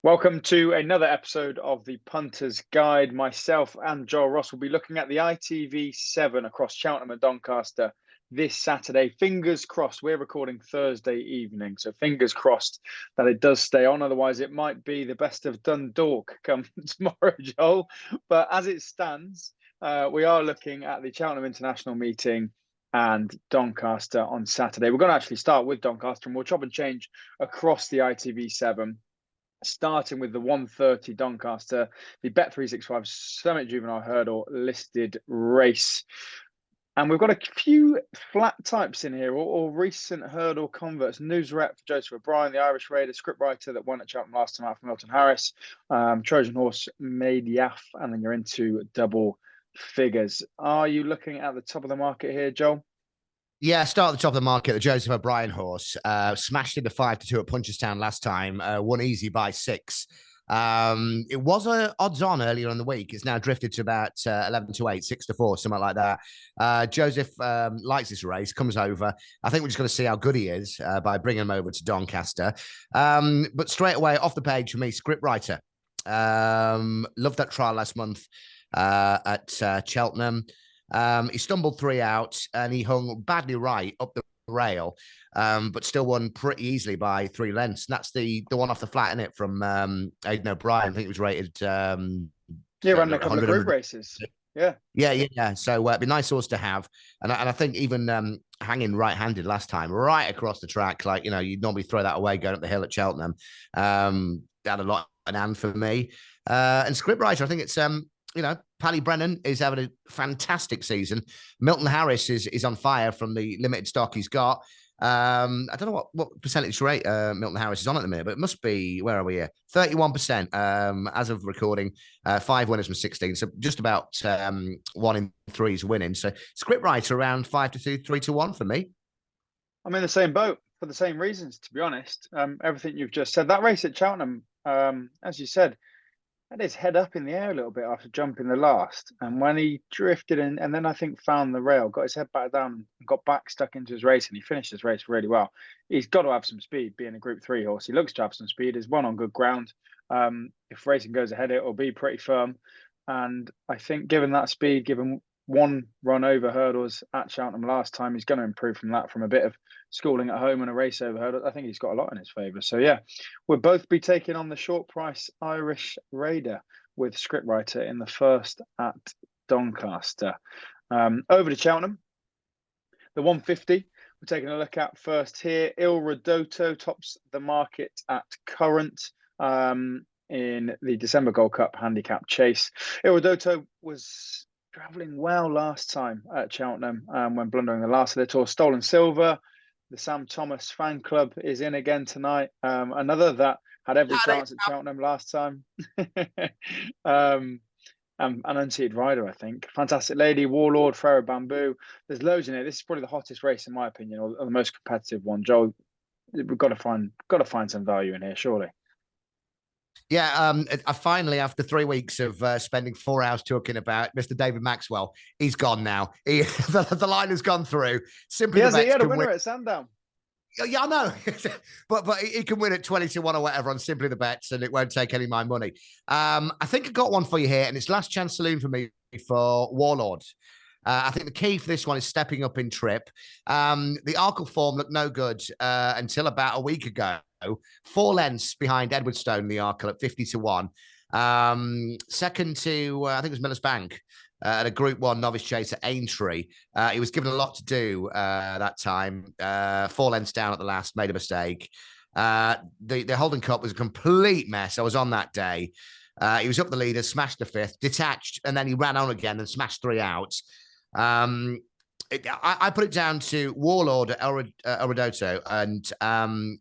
Welcome to another episode of the Punters Guide. Myself and Joel Ross will be looking at the ITV7 across Cheltenham and Doncaster this Saturday. Fingers crossed, we're recording Thursday evening, so fingers crossed that it does stay on. Otherwise, it might be the best of Dundalk come tomorrow, Joel. But as it stands, we are looking at the Cheltenham International meeting and Doncaster on Saturday. We're going to actually start with Doncaster and we'll chop and change across the ITV7. Starting with the 1:30 Doncaster, the Bet365 Summit Juvenile Hurdle listed race. And we've got a few flat types in here, or recent hurdle converts. News rep for Joseph O'Brien, the Irish Raider, scriptwriter that won at Cheltenham last time out for Milton Harris. Trojan Horse made Yaff, and then you're into double figures. Are you looking at the top of the market here, Joel? Yeah, start at the top of the market. The Joseph O'Brien horse smashed into 5-2 at Punchestown last time. Won easy by 6. It was odds on earlier in the week. It's now drifted to about 11-8, 6-4, something like that. Joseph likes this race, comes over. I think we're just going to see how good he is by bringing him over to Doncaster. But straight away off the page for me, scriptwriter. Loved that trial last month at Cheltenham. He stumbled 3 out and he hung badly right up the rail, but still won pretty easily by 3 lengths. And that's the one off the flat, in it, from Aidan O'Brien. I think it was rated. Ran a couple of group races. Yeah. So it'd be a nice horse to have. And I think even hanging right-handed last time, right across the track, like, you'd normally throw that away going up the hill at Cheltenham. Had a lot in hand for me. And scriptwriter, I think it's Paddy Brennan is having a fantastic season. Milton Harris is on fire from the limited stock he's got. I don't know what percentage rate Milton Harris is on at the minute, but it must be, where are we here? 31% as of recording. 5 winners from 16, so just about 1 in 3 is winning. So scriptwriter around 5-2, 3-1 for me. I'm in the same boat for the same reasons, to be honest. Everything you've just said. That race at Cheltenham, as you said, had his head up in the air a little bit after jumping the last. And when he drifted in and then I think found the rail, got his head back down and got back stuck into his race, and he finished his race really well. He's got to have some speed being a Group 3 horse. He looks to have some speed. He's won on good ground. If racing goes ahead, it will be pretty firm. And I think given that speed, given 1 run over hurdles at Cheltenham last time, he's going to improve from that, from a bit of schooling at home and a race over hurdle. I think he's got a lot in his favour. So yeah, we'll both be taking on the short price Irish Raider with scriptwriter in the first at Doncaster. Over to Cheltenham, the 150 we're taking a look at first here. Il Rodotto tops the market at current in the December Gold Cup handicap chase. Il Rodotto was travelling well last time at Cheltenham when blundering the last of the tour. Stolen Silver, the Sam Thomas fan club, is in again tonight. Another that had every chance at Cheltenham last time. An unseated rider, I think. Fantastic Lady, Warlord, Pharaoh Bamboo. There's loads in it. This is probably the hottest race in my opinion, or the most competitive one. Joel, we've got to find some value in here, surely. Yeah, I finally, after 3 weeks of spending 4 hours talking about Mr. David Maxwell, he's gone now. The line has gone through. Simply, he had a winner at Sandown. Yeah, I know, but he can win at 20-1 or whatever on Simply the Bets, and it won't take any of my money. I think I got one for you here, and it's Last Chance Saloon for me for Warlord. I think the key for this one is stepping up in trip. The Arkle form looked no good until about a week ago. 4 lengths behind Edwardstone, the Arkle, at 50-1. Second to, I think it was Miller's Bank, at a Group 1 novice chase at Aintree. He was given a lot to do that time. 4 lengths down at the last, made a mistake. The Holden Cup was a complete mess. I was on that day. He was up the leader, smashed the 5th, detached, and then he ran on again and smashed 3 out. I put it down to Warlord at El Rodotto, and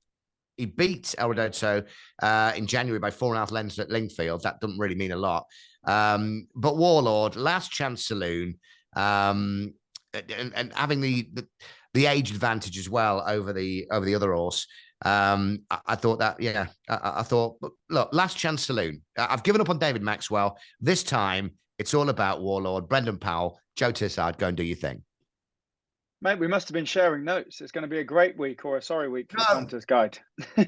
he beat El Rodotto in January by 4.5 lengths at Lingfield. That doesn't really mean a lot. But Warlord, Last Chance Saloon, and having the age advantage as well over the other horse. I thought that, yeah, I thought, look, Last Chance Saloon. I've given up on David Maxwell. This time, it's all about Warlord. Brendan Powell, Joe Tissard, go and do your thing. Mate, we must have been sharing notes. It's going to be a great week or a sorry week for the No. Punters Guide,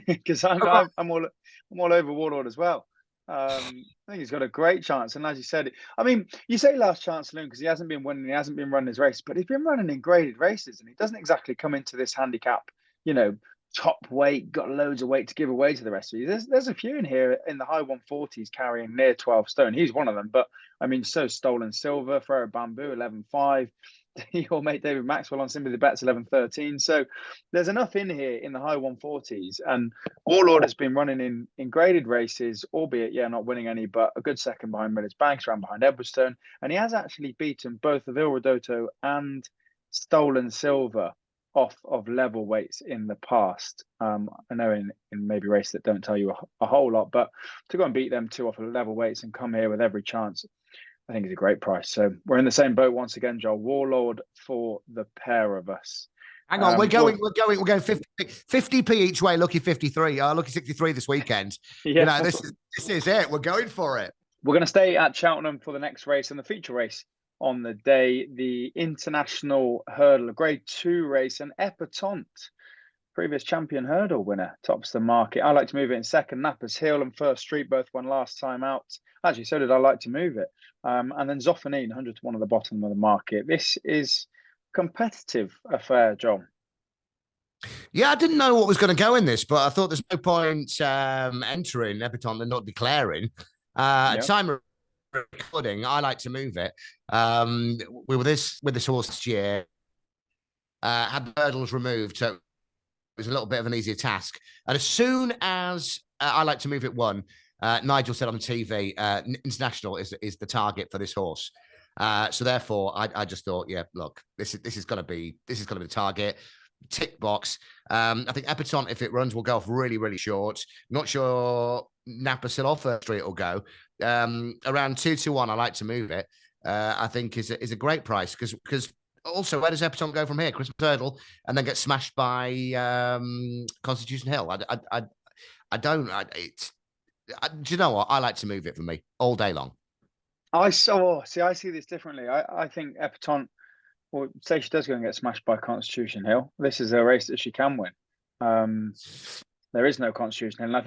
because I'm all over Warlord as well. I think he's got a great chance, and as you said, I mean, you say last chance saloon because he hasn't been winning, he hasn't been running his race, but he's been running in graded races, and he doesn't exactly come into this handicap, you know, top weight, got loads of weight to give away to the rest of you. There's a few in here in the high 140s carrying near 12 stone. He's one of them, but I mean, so Stolen Silver, Ferro Bamboo, 11.5. Your mate David Maxwell on Simply the Bets 11.13. So there's enough in here in the high 140s. And Warlord has been running in graded races, albeit, not winning any, but a good second behind Miller's Banks, ran behind Edwardstone. And he has actually beaten both of Il Rodotto and Stolen Silver off of level weights in the past. I know in maybe races that don't tell you a whole lot, but to go and beat them two off of level weights and come here with every chance, I think it's a great price. So we're in the same boat once again, Joel. Warlord for the pair of us. Hang on, we're going 50p each way. Lucky 53. Lucky 63 this weekend. Yeah, this is it. We're going for it. We're going to stay at Cheltenham for the next race and the feature race on the day, the International Hurdle, a Grade 2 race, and Epatante, previous champion hurdle winner, tops the market. I like to move it in second. Nappers Hill and First Street both won last time out. Actually, so did I like to move it. And then Zoffany, 100 to 1 at the bottom of the market. This is competitive affair, John. Yeah, I didn't know what was going to go in this, but I thought there's no point entering Epatante and not declaring. At time of recording, I like to move it. We were with this horse this year, had the hurdles removed, so it was a little bit of an easier task. And as soon as I like to move it won, Nigel said on TV, International is the target for this horse. So therefore, I just thought, look, this is going to be the target. Tick box. I think Epatante, if it runs, will go off really, really short. Not sure Napa still off First Street will go. Around 2 to 1, I like to move it. I think is a great price because also, where does Epatante go from here? Christmas Hurdle, and then get smashed by Constitution Hill. I don't. Do you know what? I like to move it for me all day long. I see this differently. I think Epatante, well, say she does go and get smashed by Constitution Hill. This is a race that she can win. There is no Constitution Hill, and I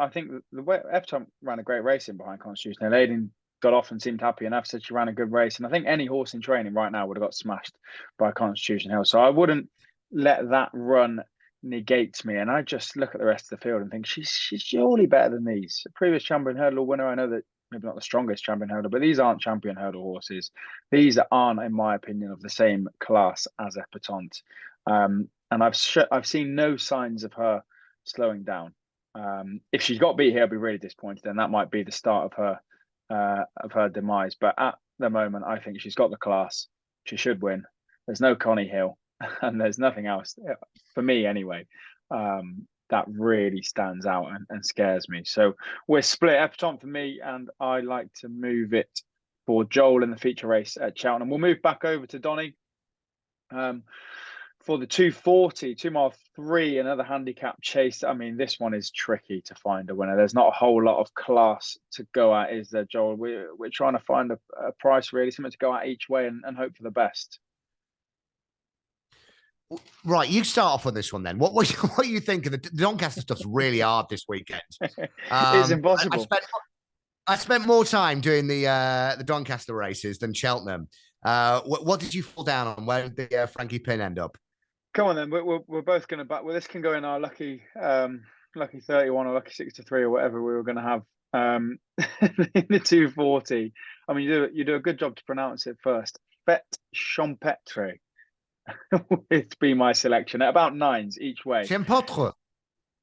think the way Epatante ran a great race in behind Constitution Hill. Aidan got off and seemed happy enough, said she ran a good race, and I think any horse in training right now would have got smashed by Constitution Hill. So I wouldn't let that run negate me, and I just look at the rest of the field and think she's surely better than these. A previous champion hurdle winner. I know that maybe not the strongest champion hurdle, but these aren't champion hurdle horses. These aren't, in my opinion, of the same class as Epatante. And I've seen no signs of her slowing down. If she got beat here, I'd be really disappointed, and that might be the start of her demise. But at the moment, I think she's got the class. She should win. There's no Connie Hill, and there's nothing else for me anyway. That really stands out and scares me. So we're split. Epatante for me, and I like to move it for Joel in the feature race at Cheltenham. We'll move back over to Donny for the 240, 2 mile 3, another handicap chase. I mean, this one is tricky to find a winner. There's not a whole lot of class to go at, is there, Joel? We're trying to find a price, really, something to go at each way and hope for the best. Right, you start off on this one then. What are you thinking? The Doncaster stuff's really hard this weekend. It's impossible. I spent more time doing the Doncaster races than Cheltenham. What did you fall down on? Where did the Frankie pin end up? Come on then. We're both going to back. Well, this can go in our lucky 31 or lucky 63 or whatever we were going to have in the 240. I mean, you do a good job to pronounce it first. Bet Champetre. It's be my selection at about 9s each way. Champetre.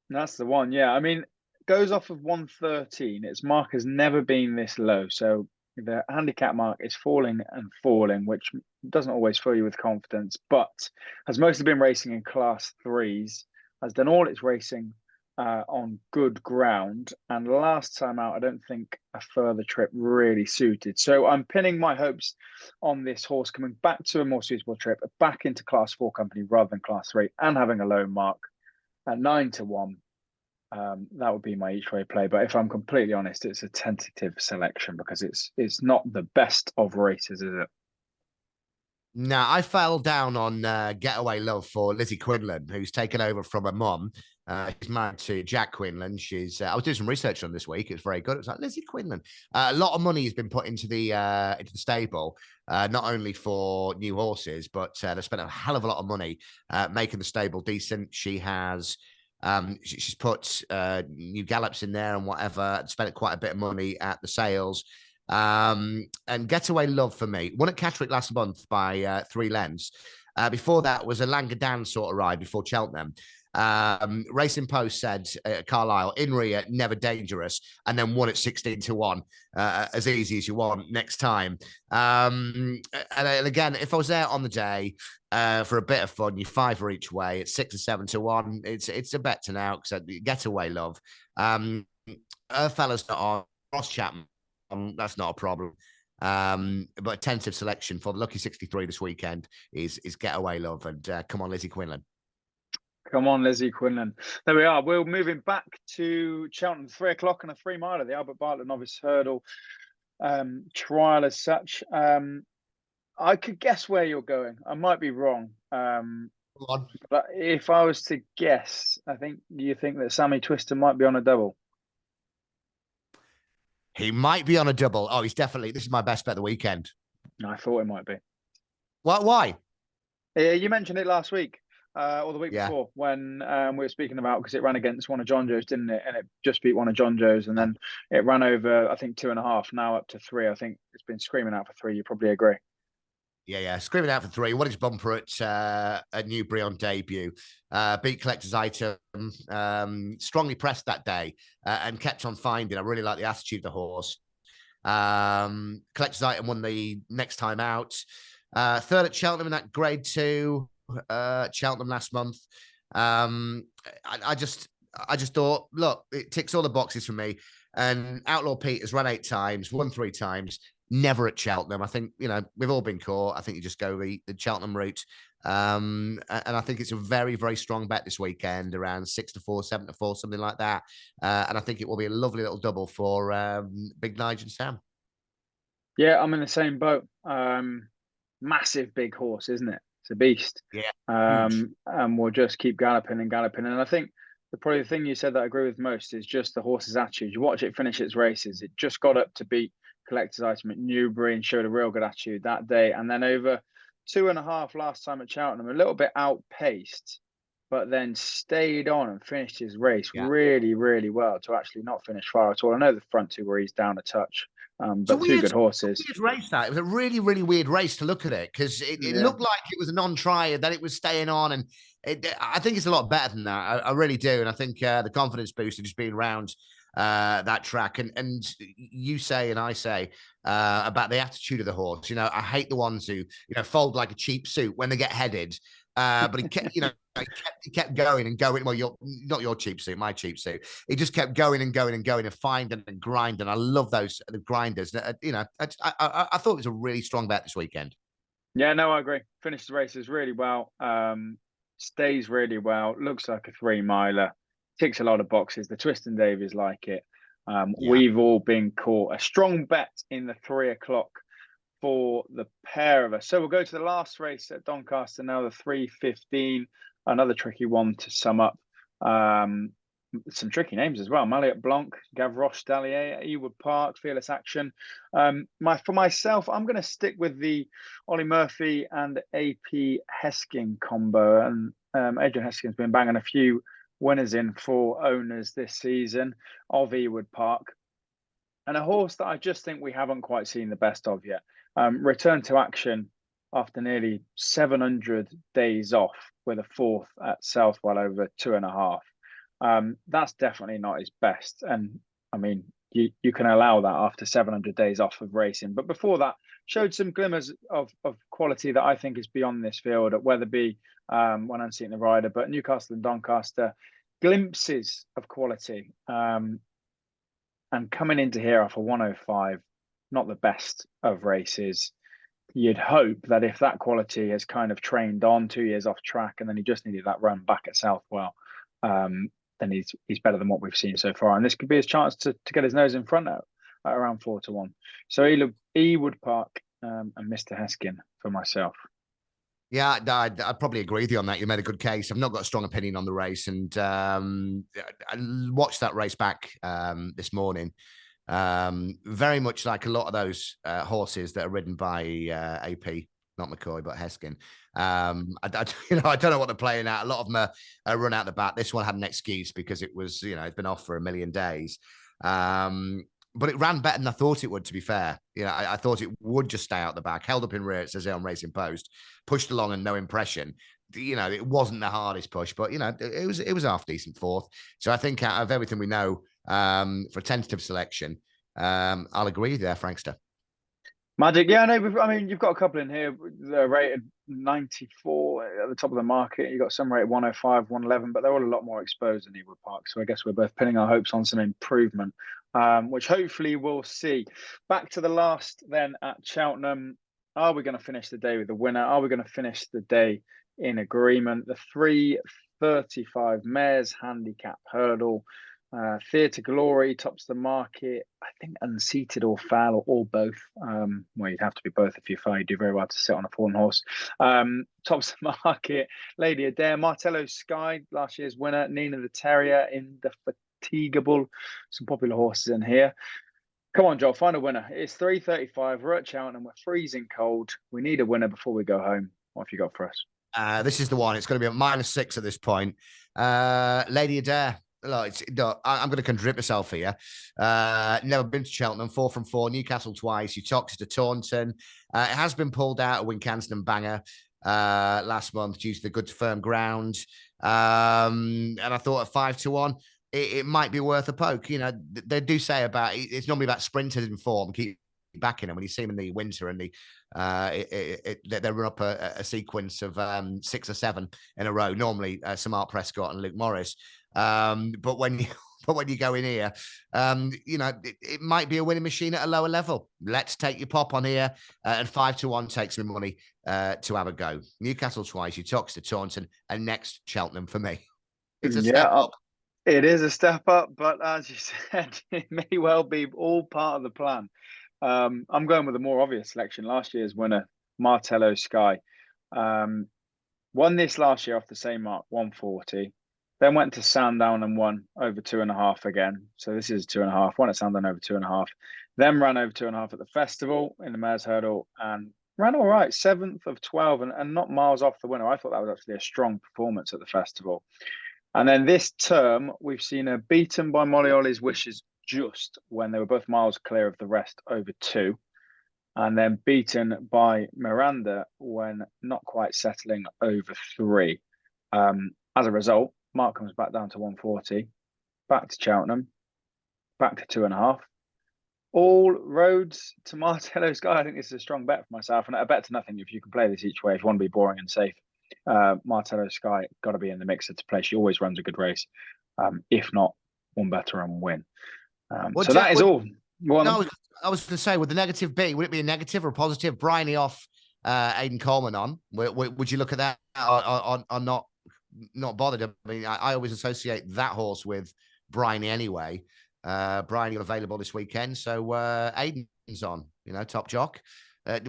That's the one. Yeah, I mean, goes off of 113. Its mark has never been this low, so the handicap mark is falling and falling, which doesn't always fill you with confidence, but has mostly been racing in class 3s, has done all its racing on good ground, and last time out I don't think a further trip really suited. So I'm pinning my hopes on this horse coming back to a more suitable trip, back into class 4 company rather than class 3, and having a low mark at 9 to 1. That would be my each way play, but if I'm completely honest, it's a tentative selection because it's not the best of races, is it? No, I fell down on Getaway Love for Lizzie Quinlan, who's taken over from her mum. She's married to Jack Quinlan. I was doing some research on this week. It was very good. It was like Lizzie Quinlan. A lot of money has been put into the stable, not only for new horses, but they spent a hell of a lot of money making the stable decent. She's put new gallops in there and whatever. Spent quite a bit of money at the sales. And Getaway Love for me won at Catterick last month by 3 lengths. Before that was a Langadan sort of ride before Cheltenham. Racing Post said Carlisle in rear, never dangerous, and then won at 16-1, as easy as you want next time. And again, if I was there on the day for a bit of fun, you fiver each way at 6 or 7-1. It's a bet to now because Getaway Love. Her fella's not on. Ross Chapman. That's not a problem. But a tentative selection for the Lucky 63 this weekend is Getaway Love. And come on, Lizzie Quinlan. Come on, Lizzie Quinlan. There we are. We're moving back to Cheltenham, 3 o'clock and a 3 miler, the Albert Bartlett Novice Hurdle trial as such. I could guess where you're going. I might be wrong. But if I was to guess, I think you think that Sammy Twister might be on a double. He might be on a double. Oh, he's definitely. This is my best bet of the weekend. I thought it might be. What? Why? You mentioned it last week or the week before when we were speaking about, because it ran against one of John Joe's, didn't it? And it just beat one of John Joe's, and then it ran over, I think, 2.5, now up to 3. I think it's been screaming out for 3. You probably agree. Yeah, screaming out for 3. Won his bumper at Newbury on debut. Beat Collector's Item. Strongly pressed that day and kept on finding. I really like the attitude of the horse. Collector's Item won the next time out. Third at Cheltenham in that Grade 2 Cheltenham last month. I just thought, look, it ticks all the boxes for me. And Outlaw Pete has run 8 times, won 3 times. Never at Cheltenham. I think, we've all been caught. I think you just go the Cheltenham route. And I think it's a very, very strong bet this weekend, around 6-4, 7-4, something like that. And I think it will be a lovely little double for Big Nigel and Sam. Yeah, I'm in the same boat. Massive big horse, isn't it? It's a beast. Yeah. And we'll just keep galloping and galloping. And I think probably the thing you said that I agree with most is just the horse's attitude. You watch it finish its races. It just got up to beat Collector's Item at Newbury and showed a real good attitude that day. And then over 2.5 last time at Cheltenham, a little bit outpaced, but then stayed on and finished his race really, really well to actually not finish far at all. I know the front 2 where he's down a touch, but 2 good horses. Weird race that. It was a really, really weird race to look at it because it looked like it was a non-try, then it was staying on. And I think it's a lot better than that. I really do. And I think the confidence boost of just being around that track. And you say and I say about the attitude of the horse. I hate the ones who fold like a cheap suit when they get headed. But he kept, he kept going and going. Well, not your cheap suit, my cheap suit. He just kept going and going and going and finding and grinding. I love those the grinders. I thought it was a really strong bet this weekend. Yeah, no, I agree. Finished the races really well. Stays really well. Looks like a 3 miler. Ticks a lot of boxes. The Twist and Davies like it. We've all been caught. A strong bet in the 3 o'clock for the pair of us. So we'll go to the last race at Doncaster now, the 3:15. Another tricky one to sum up. Some tricky names as well. Malliot Blanc, Gavroche Dallier, Ewood Park, Fearless Action. For myself, I'm going to stick with the Ollie Murphy and AP Heskin combo. And Adrian Heskin's been banging a few winners in for owners this season of Ewood Park. And a horse that I just think we haven't quite seen the best of yet. Return to action after nearly 700 days off with a 4th at Southwell over 2.5. That's definitely not his best. And I mean, you can allow that after 700 days off of racing. But before that, showed some glimmers of quality that I think is beyond this field at Wetherby when unseating the rider, but Newcastle and Doncaster, glimpses of quality. And coming into here off a 105, not the best of races. You'd hope that if that quality has kind of trained on 2 years off track and then he just needed that run back at Southwell, then he's better than what we've seen so far. And this could be his chance to get his nose in front at around 4-1. So Ewood Park and Mr. Heskin for myself. Yeah, I'd probably agree with you on that. You made a good case. I've not got a strong opinion on the race, and I watched that race back this morning. Very much like a lot of those horses that are ridden by AP, not McCoy, but Heskin. I don't know what they're playing at. A lot of them are run out the back. This one had an excuse because it was, it's been off for a million days. But it ran better than I thought it would, to be fair. I thought it would just stay out the back, held up in rear, it says on Racing Post, pushed along and no impression. It wasn't the hardest push, but it was half decent fourth. So I think out of everything we know for a tentative selection, I'll agree with you there, Frankster. Magic, yeah, no, I mean, you've got a couple in here that are rated 94 at the top of the market. You've got some rated 105, 111, but they're all a lot more exposed in Ewood Park. So I guess we're both pinning our hopes on some improvement, which hopefully we'll see. Back to the last then at Cheltenham. Are we going to finish the day with the winner? Are we going to finish the day in agreement? The 3:35 mares handicap hurdle. Theatre Glory tops the market. I think unseated or foul or both. Well, you'd have to be both if you're foul. You do very well to sit on a fallen horse. Tops the market. Lady Adair, Martello Sky, last year's winner. Nina the Terrier, Indefatigable. Some popular horses in here. Come on, Joel, find a winner. It's 3:35. We're at Cheltenham. We're freezing cold. We need a winner before we go home. What have you got for us? This is the one. It's going to be a -6 at this point. Lady Adair. Look, I'm going to contradict myself here. Never been to Cheltenham, 4 from 4, Newcastle twice, Uttoxeter to Taunton. It has been pulled out of Wincanton and Bangor last month due to the good firm ground. And I thought at 5-1, it might be worth a poke. They do say about it's normally about sprinters in form, keep backing them when you see them in the winter and they run up a sequence of 6 or 7 in a row. Normally, Sir Mark Prescott and Luke Morris. But when you go in here, it might be a winning machine at a lower level. Let's take your pop on here, and 5-1 takes me money to have a go. Newcastle twice, Uttoxeter to Taunton, and next Cheltenham for me. It's a step up. It is a step up, but as you said, it may well be all part of the plan. I'm going with a more obvious selection. Last year's winner, Martello Sky, won this last year off the same mark, 140. Then went to Sandown and won over 2.5 again. So this is 2.5. Won at Sandown over 2.5. Then ran over 2.5 at the festival in the Mares Hurdle and ran all right, 7th of 12 and not miles off the winner. I thought that was actually a strong performance at the festival. And then this term, we've seen her beaten by Molly Ollie's Wishes just when they were both miles clear of the rest over 2. And then beaten by Miranda when not quite settling over 3. As a result, Mark comes back down to 140, back to Cheltenham, back to 2.5. All roads to Martello Sky. I think this is a strong bet for myself, and a bet to nothing if you can play this each way. If you want to be boring and safe, Martello Sky got to be in the mixer to play. She always runs a good race. If not, one better and win. So that is all. No, I was going to say, with the negative B, would it be a negative or a positive? Bryony off, Aidan Coleman on. Would you look at that or not bothered? I mean, I always associate that horse with Bryony anyway. Bryony available this weekend, so Aidan's on. Top jock.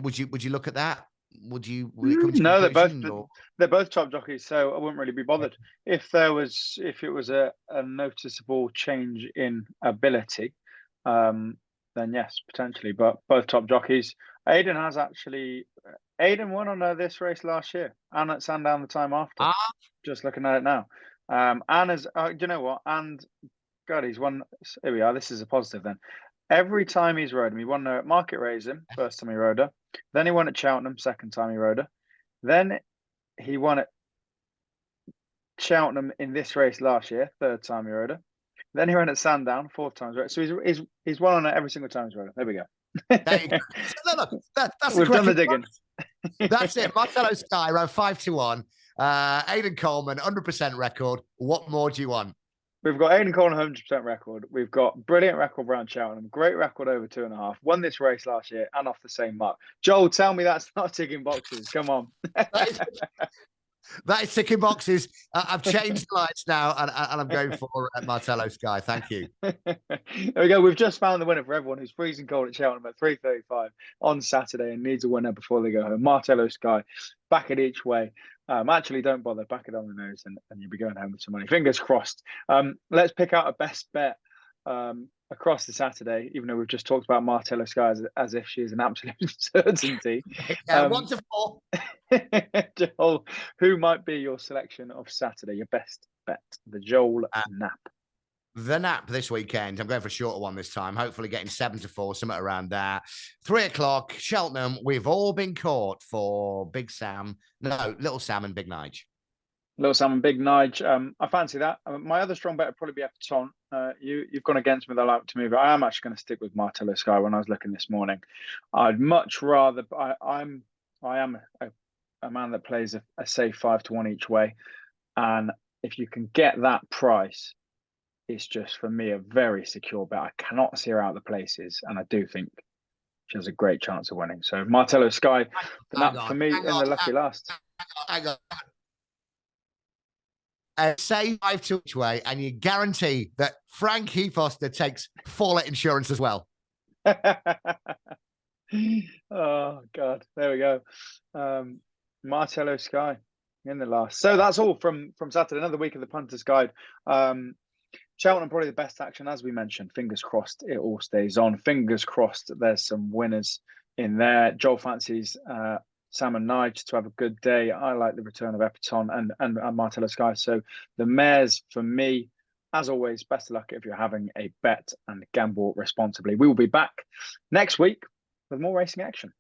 Would you look at that? Would you? No, they're both top jockeys, so I wouldn't really be bothered if it was a noticeable change in ability. Then yes, potentially, but both top jockeys. Aidan won on this race last year and at Sandown the time after. Just looking at it now. Anna's, you know what? And God, he's won. Here we are. This is a positive then. Every time he's rode him, he won at Market Raising, first time he rode her. Then he won at Cheltenham, second time he rode her. Then he won at Cheltenham in this race last year, third time he rode her. Then he ran at Sandown, 4th time. So he's won on it every single time he's rode her. There we go. There you go. Look, that's We've done the digging. That's it. Martello Sky ran 5-1. Aidan Coleman, 100% record. What more do you want? We've got Aidan Coleman, 100% record. We've got brilliant record around Cheltenham. Great record over 2.5. Won this race last year and off the same mark. Joel, tell me that's not ticking boxes. Come on. That is ticking boxes. I've changed the lights now, and I'm going for Martello Sky. Thank you. There we go. We've just found the winner for everyone who's freezing cold at Cheltenham at 3:35 on Saturday and needs a winner before they go home. Martello Sky, back it each way. Actually, don't bother. Back it on the nose, and you'll be going home with some money. Fingers crossed. Let's pick out a best bet across the Saturday, even though we've just talked about Martello Sky as if she is an absolute certainty. 1 to 4. Joel, who might be your selection of Saturday, your best bet? The Joel Nap. The Nap this weekend. I'm going for a shorter one this time, hopefully getting 7 to 4, something around that. 3 o'clock, Cheltenham. We've all been caught for Big Sam. No, Little Sam and Big Nige. Little Sam and Big Nige. I fancy that. My other strong bet would probably be Everton. You've gone against me. That I like to move it. I am actually going to stick with Martello Sky. When I was looking this morning, I'd much rather. I am a man that plays a safe 5 to 1 each way, and if you can get that price, it's just for me a very secure bet. I cannot see her out the places, and I do think she has a great chance of winning. So Martello Sky, the Nap for me in the lucky last. Say 5 to each way, and you guarantee that Frankie Foster takes full insurance as well. Oh God, there we go. Martello Sky in the last. So that's all from Saturday. Another week of the Punters Guide. Cheltenham probably the best action, as we mentioned. Fingers crossed it all stays on. Fingers crossed there's some winners in there. Joel fancies Sam and Nige to have a good day. I like the return of Everton and Martello Sky. So the mares for me, as always, best of luck if you're having a bet and gamble responsibly. We will be back next week with more racing action.